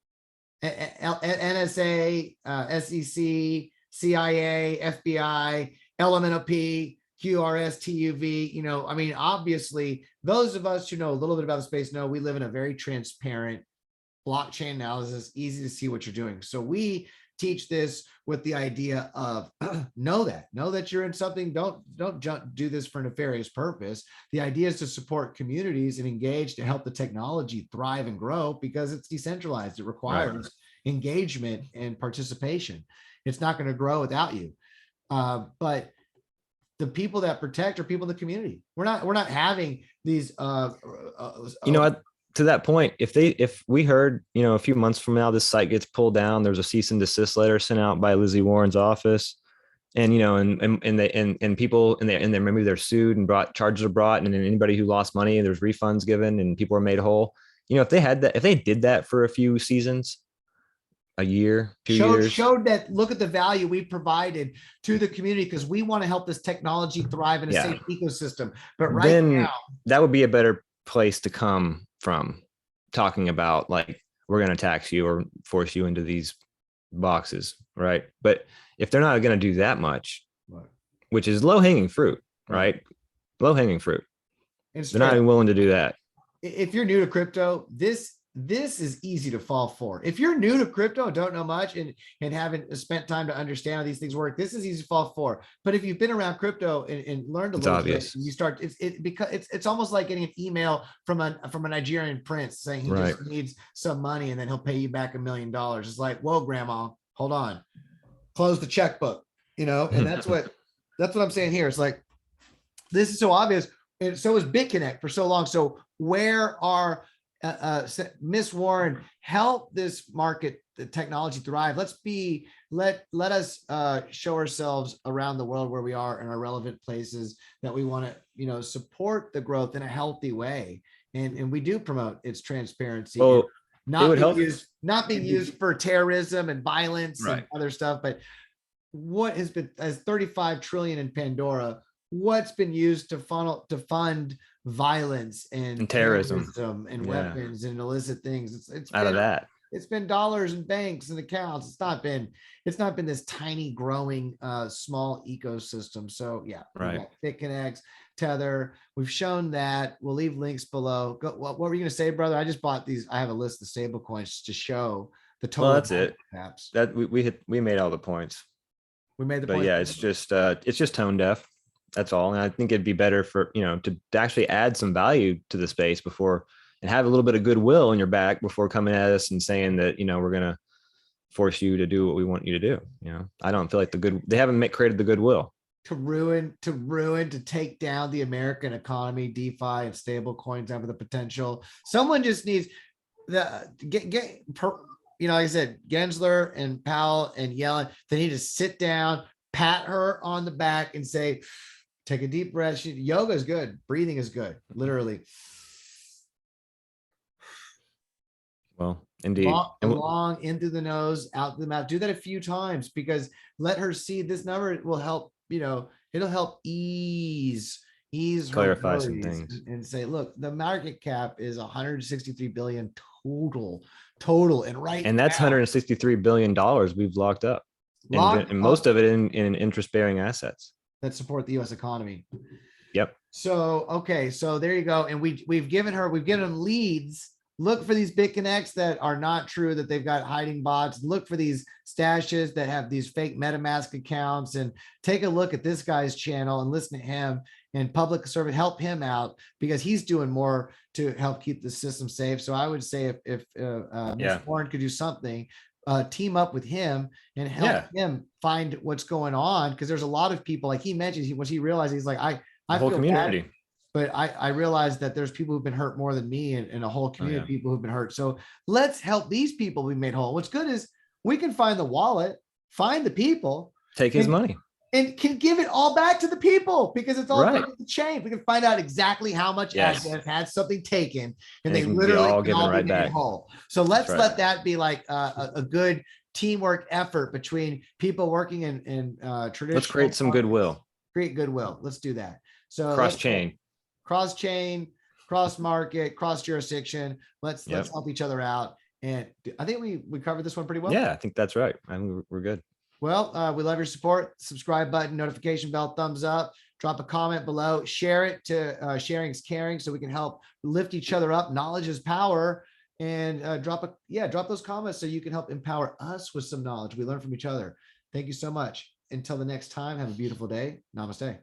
NSA, SEC, CIA, FBI, LMNOP, QRS, TUV. Obviously, those of us who know a little bit about the space know we live in a very transparent blockchain analysis, easy to see what you're doing. So we teach this with the idea of know that you're in something. Don't do this for nefarious purpose. The idea is to support communities and engage to help the technology thrive and grow, because it's decentralized. It requires engagement and participation. It's not going to grow without you. But the people that protect are people in the community. We're not having these to that point, if we heard, a few months from now, this site gets pulled down, there's a cease and desist letter sent out by Lizzie Warren's office, and people maybe they're sued and charges are brought, and then anybody who lost money, there's refunds given and people are made whole. If they did that for a few seasons, a year, 2 years, showed that, look at the value we provided to the community because we want to help this technology thrive in a safe ecosystem. But now, that would be a better place to come from, talking about like, we're going to tax you or force you into these boxes, right? But if they're not going to do that much, which is low hanging fruit, right? Low hanging fruit. They're not even willing to do that. If you're new to crypto, this is easy to fall for. If you're new to crypto and don't know much and haven't spent time to understand how these things work, this is easy to fall for. But if you've been around crypto and learned a little bit, you start, it's almost like getting an email from a Nigerian prince saying he just needs some money and then he'll pay you back $1 million. It's like, whoa, grandma, hold on, close the checkbook, and that's what I'm saying here. It's like, this is so obvious. And so is BitConnect for so long. So where are Miss Warren, help this market, the technology thrive. Let us show ourselves around the world where we are in our relevant places that we want to, support the growth in a healthy way. And we do promote its transparency. Well, not being used for terrorism and violence and other stuff. But what has been, as 35 trillion in Pandora, what's been used to fund violence and terrorism and weapons and illicit things. It's out of that. It's been dollars in banks and accounts. It's not been this tiny growing small ecosystem. So BitConnect, Tether. We've shown that. We'll leave links below. What were you going to say, brother? I just bought these. I have a list of stable coins to show the total. Well, that's it. Perhaps. That we made all the points. We made the point. But yeah, it's just tone deaf. That's all. And I think it'd be better for, to actually add some value to the space before, and have a little bit of goodwill on your back before coming at us and saying that, we're going to force you to do what we want you to do. I don't feel like they haven't created the goodwill. to take down the American economy. DeFi and stable coins have the potential. Someone just needs like I said, Gensler and Powell and Yellen, they need to sit down, pat her on the back and say, take a deep breath. Yoga is good. Breathing is good. Literally. Well, indeed. Long in through the nose, out through the mouth. Do that a few times, because let her see this number will help, it'll help ease her clarify some worries things and say, look, the market cap is 163 billion total. And that's now, $163 billion we've locked up. And most of it in interest-bearing assets that support the US economy. Yep. So, okay. So there you go. And we've given them leads. Look for these BitConnects that are not true, that they've got hiding bots. Look for these stashes that have these fake MetaMask accounts, and take a look at this guy's channel and listen to him and public servant, help him out, because he's doing more to help keep the system safe. So I would say if Ms. Warren could do something, team up with him and help him find what's going on. Because there's a lot of people, like he mentioned, once he realized, he's like, I whole feel community. bad, but I realized that there's people who've been hurt more than me, and a whole community of people who've been hurt. So let's help these people be made whole. What's good is we can find the wallet, find the people, take his money, and can give it all back to the people, because it's all part of the chain. We can find out exactly how much assets had something taken, and they literally all can all right be made back. whole. So let's let that be like a good teamwork effort between people working in traditional. Let's create some goodwill. Create goodwill. Let's do that. So cross chain, cross market, cross jurisdiction. Let's help each other out. And I think we covered this one pretty well. Yeah, I think that's right. We're good. Well, we love your support. Subscribe button, notification bell, thumbs up, drop a comment below, share it to sharing is caring, so we can help lift each other up. Knowledge is power. And drop those comments so you can help empower us with some knowledge. We learn from each other. Thank you so much. Until the next time, have a beautiful day. Namaste.